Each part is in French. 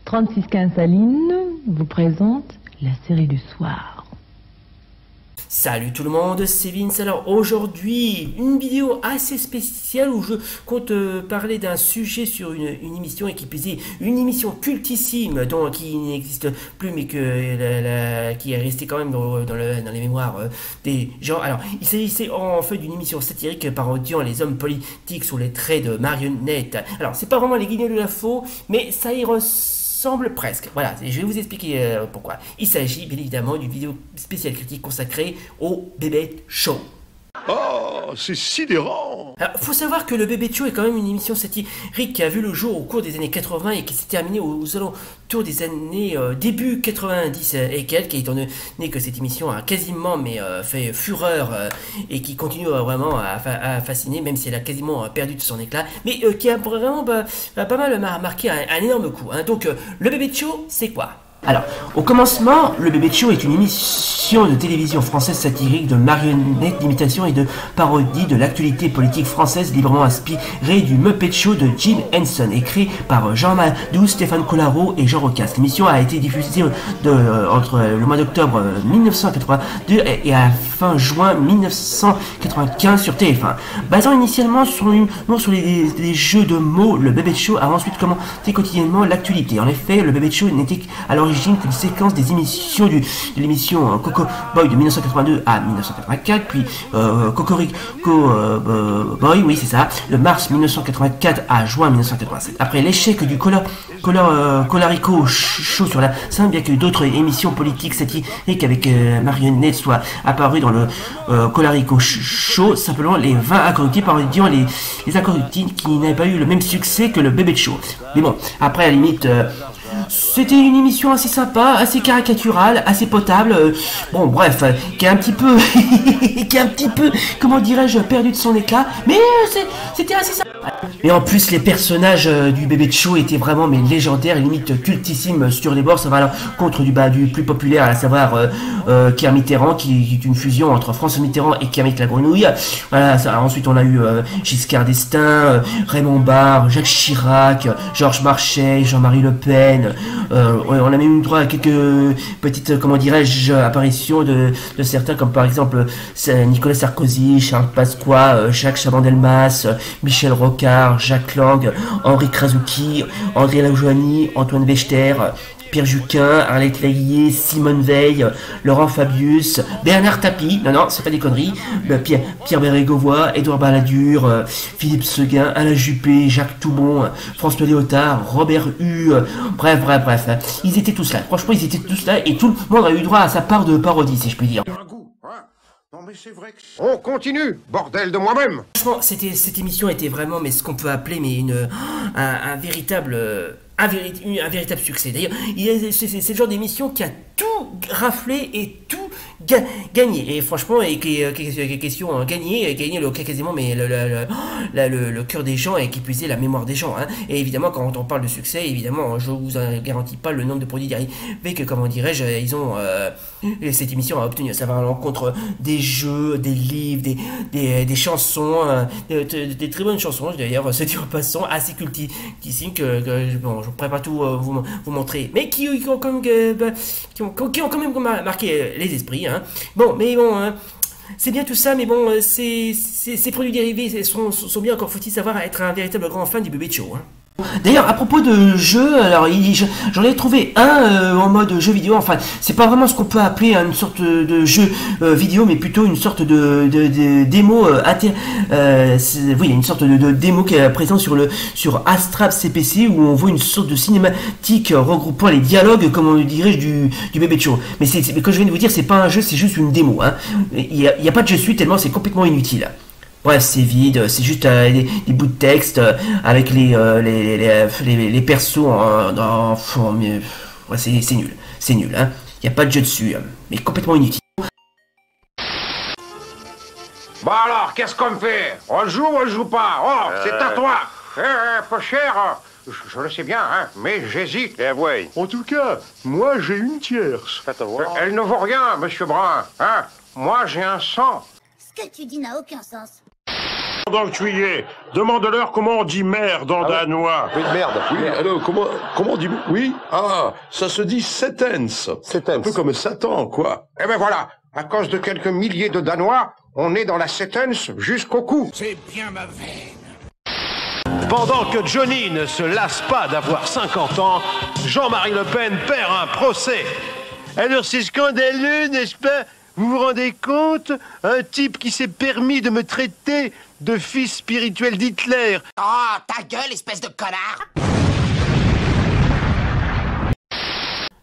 3615 Saline vous présente la série du soir. Salut tout le monde, c'est Vince. Alors aujourd'hui, une vidéo assez spéciale où je compte parler d'un sujet sur une émission, et qui plus une émission cultissime, donc qui n'existe plus mais qui est restée quand même dans les mémoires des gens. Alors il s'agissait en fait d'une émission satirique parodiant les hommes politiques sous les traits de marionnettes. Alors c'est pas vraiment les guignols de l'info, mais ça y ressemble presque. Voilà, je vais vous expliquer pourquoi. Il s'agit bien évidemment d'une vidéo spéciale critique consacrée au Bébé Show. Oh, c'est sidérant! Alors, faut savoir que le Bébé Show est quand même une émission satirique qui a vu le jour au cours des années 80 et qui s'est terminée aux alentours des années début 90 et quelques, étant donné que cette émission a quasiment fait fureur et qui continue vraiment à fasciner, même si elle a quasiment perdu de son éclat, mais qui a vraiment pas mal marqué un énorme coup. Hein. Donc, le Bébé Show, c'est quoi? Alors, au commencement, le Bébé Show est une émission de télévision française satirique de marionnettes, d'imitation et de parodie de l'actualité politique française, librement inspirée du Muppet Show de Jim Henson et créée par Jean Madou, Stéphane Collaro et Jean Roccas. L'émission a été diffusée entre le mois d'octobre 1982 et à fin juin 1995 sur TF1. Basant initialement sur les jeux de mots, le Bébé Show a ensuite commenté quotidiennement l'actualité. En effet, le Bébé Show n'était à l'origine qu'une séquence des émissions de l'émission Coco Boy de 1982 à 1984, puis Cocorico Boy, oui c'est ça, de mars 1984 à juin 1987. Après l'échec du Colarico Show sur la scène, bien que d'autres émissions politiques satiriques avec marionnettes soient apparues dans le Colarico Show, simplement les 20 incorruptibles parodiant les incorruptibles qui n'avaient pas eu le même succès que le Bébé Show. Mais bon, après à la limite... c'était une émission assez sympa, assez caricaturale, assez potable, bon bref, qui est un petit peu, comment dirais-je, perdu de son éclat, mais c'était assez sympa. Et en plus les personnages du Bébé Show étaient vraiment légendaires, limite cultissimes sur les bords. Ça va à l'encontre du plus populaire, à savoir Kermit Mitterrand, qui est une fusion entre François Mitterrand et Kermit la Grenouille. Voilà, ensuite on a eu Giscard d'Estaing, Raymond Barre, Jacques Chirac, Georges Marchais, Jean-Marie Le Pen. On a même eu droit à quelques petites, comment dirais-je, apparitions de certains, comme par exemple Nicolas Sarkozy, Charles Pasqua, Jacques Chaban-Delmas, Michel Rocard, Jacques Lang, Henri Krasuki, André Lajoigny, Antoine Wechter, Pierre Juquin, Arlette Laillier, Simone Veil, Laurent Fabius, Bernard Tapie, non, c'est pas des conneries, Pierre Bérégovoy, Édouard Balladur, Philippe Seguin, Alain Juppé, Jacques Toubon, François Léotard, Robert Hue, bref, ils étaient tous là, franchement ils étaient tous là et tout le monde a eu droit à sa part de parodie, si je puis dire. Non mais c'est vrai que... On continue, bordel de moi-même. Franchement, cette émission était vraiment, ce qu'on peut appeler un véritable succès. D'ailleurs, c'est le genre d'émission qui a tout raflé et tout gagné. Et franchement, question gagner quasiment le cœur des gens et qui plus est la mémoire des gens. Hein. Et évidemment, quand on parle de succès, évidemment, je vous garantis pas le nombre de produits dérivés que, comment dirais-je, cette émission a obtenu. Ça va à l'encontre des jeux, des livres, des chansons, des très bonnes chansons. D'ailleurs, ce dit en passant, assez cultissimes que bon, je ne pourrais pas tout vous montrer, mais qui ont quand même marqué les esprits. Hein. Bon, mais bon, c'est bien tout ça, mais bon, ces produits dérivés sont bien, encore faut-il savoir, être un véritable grand fan du Bébé Show. Hein. D'ailleurs, à propos de jeux, alors j'en ai trouvé un en mode jeu vidéo. Enfin, c'est pas vraiment ce qu'on peut appeler une sorte de jeu vidéo, mais plutôt une sorte de démo oui, une sorte de démo qui est présente sur Astrap CPC, où on voit une sorte de cinématique regroupant les dialogues, comme on dirait, du Bébé Show. Mais comme je viens de vous dire, c'est pas un jeu, c'est juste une démo. Hein. Il y a pas de jeu suite, tellement c'est complètement inutile. Bref, c'est vide, c'est juste des bouts de texte avec les persos ouais, c'est nul, hein. Il n'y a pas de jeu dessus, mais complètement inutile. Bon alors, qu'est-ce qu'on fait? On joue ou on joue pas? Oh, c'est à toi. Pas cher, je le sais bien, hein, mais j'hésite. Eh ouais. En tout cas, moi j'ai une tierce. Faites voir. Elle ne vaut rien, monsieur Brun, hein. Moi j'ai un 100. Ce que tu dis n'a aucun sens. Pendant que tu y es, demande-leur comment on dit merde en danois. Oui, merde. Oui, alors comment on dit... Oui, ça se dit setens. Un peu comme Satan, quoi. Eh ben voilà, à cause de quelques milliers de Danois, on est dans la sentence jusqu'au cou. C'est bien ma veine. Pendant que Johnny ne se lasse pas d'avoir 50 ans, Jean-Marie Le Pen perd un procès. Alors c'est scandaleux, n'est-ce pas? Vous vous rendez compte? Un type qui s'est permis de me traiter de fils spirituel d'Hitler. Oh, ta gueule, espèce de connard!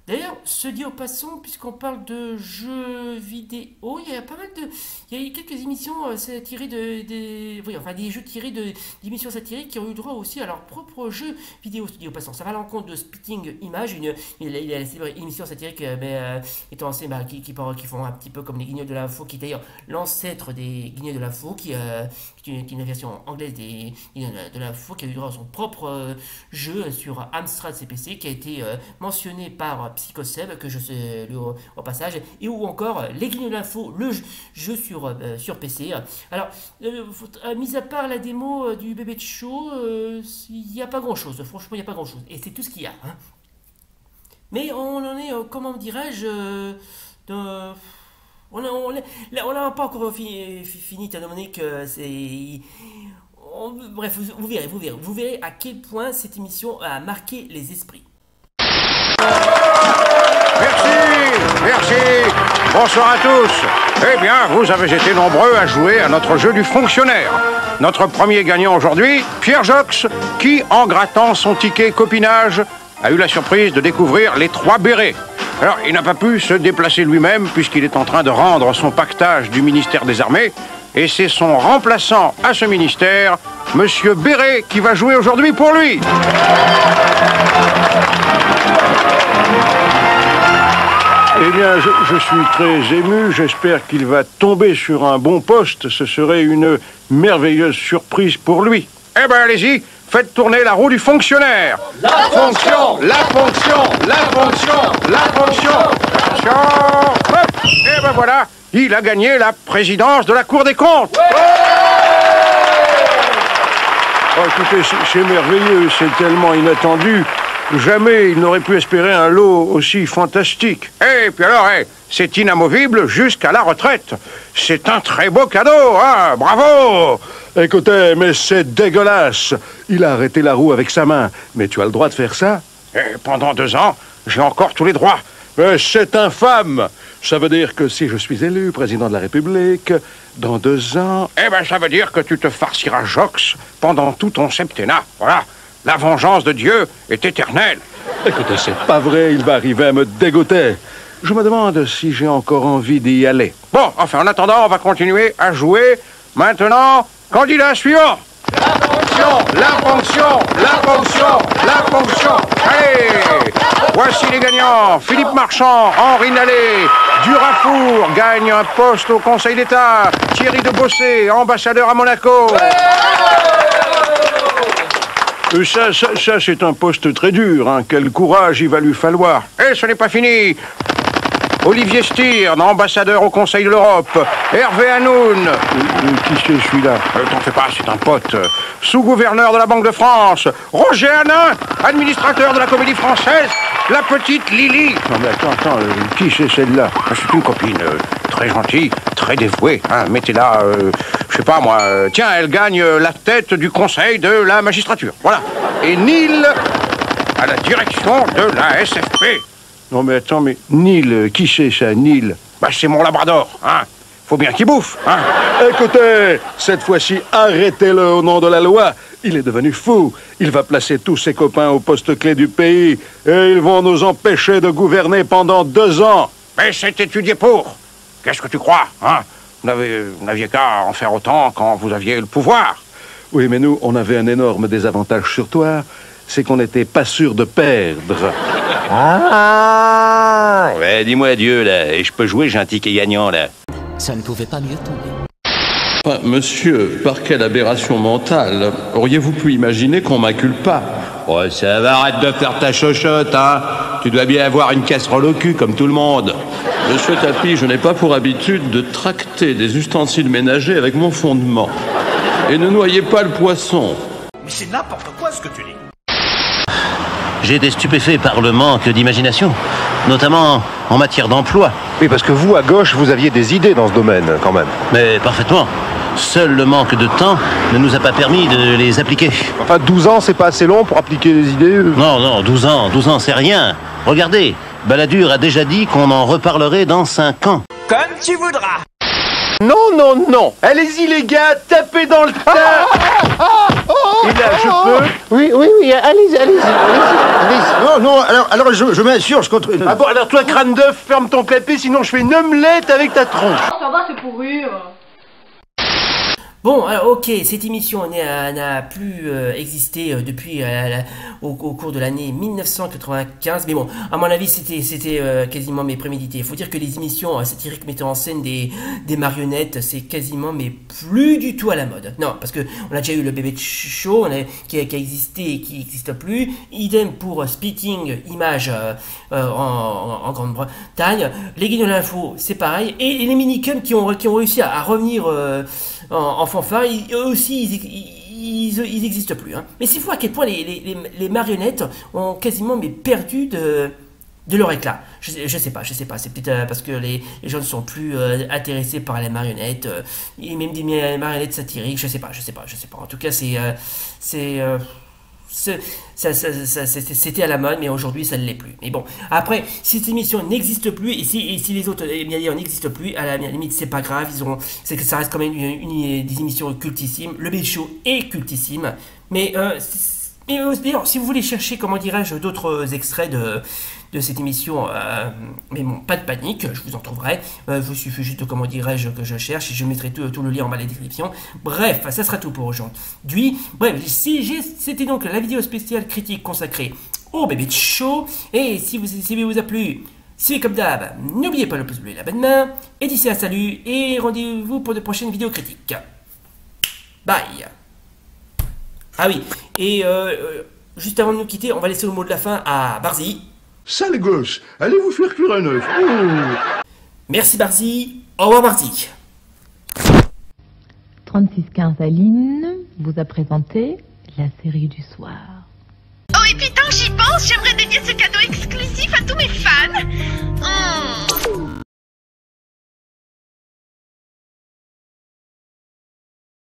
D'ailleurs, ce dit au passant, puisqu'on parle de jeux vidéo, il y a pas mal de... Il y a eu quelques émissions tirées des jeux tirés d'émissions satiriques qui ont eu droit aussi à leur propre jeu vidéo, ce dit au passant. Ça va à l'encontre de Spitting Image, il a la célèbre émission satirique qui font un petit peu comme les Guignols de l'info, qui est d'ailleurs l'ancêtre des Guignols de l'info, qui est une version anglaise des Guignols de l'info, qui a eu droit à son propre jeu sur Amstrad CPC, qui a été mentionné par Psychoseb, que je salue au passage, et ou encore les Guignols de l'info, le jeu sur PC. Alors, mis à part la démo du bébé de show, il n'y a pas grand chose, franchement il n'y a pas grand chose, et c'est tout ce qu'il y a. Hein. Mais on en est, comment dirais-je, on n'a pas encore fini étant donné que c'est... Bref, vous verrez à quel point cette émission a marqué les esprits. Merci. Bonsoir à tous. Eh bien, vous avez été nombreux à jouer à notre jeu du fonctionnaire. Notre premier gagnant aujourd'hui, Pierre Jox, qui, en grattant son ticket copinage, a eu la surprise de découvrir les 3 bérets. Alors, il n'a pas pu se déplacer lui-même puisqu'il est en train de rendre son pactage du ministère des Armées. Et c'est son remplaçant à ce ministère, Monsieur Béret, qui va jouer aujourd'hui pour lui. Eh bien, je suis très ému. J'espère qu'il va tomber sur un bon poste. Ce serait une merveilleuse surprise pour lui. Eh bien, allez-y, faites tourner la roue du fonctionnaire. La fonction. Hop. Et ben voilà, il a gagné la présidence de la Cour des comptes. Oh, écoutez, c'est merveilleux, c'est tellement inattendu. Jamais il n'aurait pu espérer un lot aussi fantastique. Et puis alors, c'est inamovible jusqu'à la retraite. C'est un très beau cadeau, hein, bravo. Écoutez, mais c'est dégueulasse. Il a arrêté la roue avec sa main. Mais tu as le droit de faire ça? Et pendant 2 ans, j'ai encore tous les droits. Mais c'est infâme. Ça veut dire que si je suis élu président de la République, dans 2 ans... Eh ben, ça veut dire que tu te farciras Jox pendant tout ton septennat. Voilà. La vengeance de Dieu est éternelle. Écoutez, c'est pas vrai, il va arriver à me dégoûter. Je me demande si j'ai encore envie d'y aller. Bon, enfin, en attendant, on va continuer à jouer. Maintenant, candidat suivant. La fonction. Allez, voici les gagnants. Philippe Marchand, Henri Nallet, Durafour gagne un poste au Conseil d'État. Thierry de Bossé, ambassadeur à Monaco. Ça, c'est un poste très dur, hein. Quel courage il va lui falloir. Et ce n'est pas fini. Olivier Stirn, ambassadeur au Conseil de l'Europe. Hervé Hanoun. Qui c'est celui-là? T'en fais pas, c'est un pote. Sous-gouverneur de la Banque de France. Roger Hanin, administrateur de la Comédie Française. La petite Lily. Non mais attends, qui c'est celle-là? C'est une copine très gentille, très dévouée. Hein. Mettez-la, je sais pas moi. Tiens, elle gagne la tête du Conseil de la magistrature. Voilà. Et Neil à la direction de la SFP. Non mais attends, mais Neil, qui c'est ça, Neil? Bah c'est mon labrador, hein. Faut bien qu'il bouffe, hein. Écoutez, cette fois-ci, arrêtez-le au nom de la loi. Il est devenu fou. Il va placer tous ses copains au poste clé du pays. Et ils vont nous empêcher de gouverner pendant 2 ans. Mais c'est étudié pour. Qu'est-ce que tu crois, hein? Vous n'aviez qu'à en faire autant quand vous aviez le pouvoir. Oui, mais nous, on avait un énorme désavantage sur toi. C'est qu'on n'était pas sûr de perdre. Ah ouais, dis-moi adieu, là. Et je peux jouer, j'ai un ticket gagnant, là. Ça ne pouvait pas mieux tomber. Enfin, monsieur, par quelle aberration mentale auriez-vous pu imaginer qu'on m'accule pas? Ouais, ça va, arrête de faire ta chochotte, hein. Tu dois bien avoir une casserole au cul, comme tout le monde. Monsieur Tapi, je n'ai pas pour habitude de tracter des ustensiles ménagers avec mon fondement. Et ne noyez pas le poisson. Mais c'est n'importe quoi ce que tu dis. J'ai été stupéfait par le manque d'imagination, notamment en matière d'emploi. Oui, parce que vous, à gauche, vous aviez des idées dans ce domaine, quand même. Mais parfaitement. Seul le manque de temps ne nous a pas permis de les appliquer. Enfin, 12 ans, c'est pas assez long pour appliquer des idées? Non, 12 ans, c'est rien. Regardez, Balladur a déjà dit qu'on en reparlerait dans 5 ans. Comme tu voudras. Non. Allez-y, les gars, tapez dans le tas. Et là, je peux? Oui, allez-y. Non, alors je m'assure, je contre... Ah bon, alors toi, crâne d'œuf, ferme ton clapet, sinon je fais une omelette avec ta tronche. Ça va, c'est pour rire. Bon, alors ok, cette émission n'a plus existé depuis au cours de l'année 1995, mais bon, à mon avis, c'était quasiment mes prémédité. Il faut dire que les émissions satiriques mettant en scène des marionnettes, c'est quasiment mais plus du tout à la mode. Non, parce que on a déjà eu le Bébé Show qui a existé et qui n'existe plus. Idem pour Speaking Image en Grande-Bretagne. Les Guignols de l'info, c'est pareil. Et les minicums qui ont réussi à revenir en fanfare, eux aussi, ils existent plus. Hein. Mais c'est fou à quel point les marionnettes ont quasiment perdu de leur éclat. Je sais pas. C'est peut-être parce que les gens ne sont plus intéressés par les marionnettes, et même des marionnettes satiriques. Je sais pas. En tout cas, c'était à la mode, mais aujourd'hui ça ne l'est plus. Mais bon, après, si cette émission n'existe plus et si les autres n'existent plus, à la limite c'est pas grave. C'est que ça reste quand même des émissions cultissimes. Le Bébé Show est cultissime, mais d'ailleurs, si vous voulez chercher, comment dirais-je, d'autres extraits de cette émission, mais bon, pas de panique, je vous en trouverai. Il suffit juste, comment dirais-je, que je cherche et je mettrai tout le lien en bas de la description. Bref, ça sera tout pour aujourd'hui. Bref, c'était donc la vidéo spéciale critique consacrée au Bébé Show. Et si vous a plu, c'est comme d'hab, n'oubliez pas le pouce bleu et la bonne main. Et d'ici là, salut et rendez-vous pour de prochaines vidéos critiques. Bye. Ah oui, et juste avant de nous quitter, on va laisser le mot de la fin à Barzy. Sale gosse, allez vous faire cuire un œuf. Merci Barzy, au revoir Barzy. 3615 Aline vous a présenté la série du soir. Oh et puis tant que j'y pense, j'aimerais dédier ce cadeau exclusif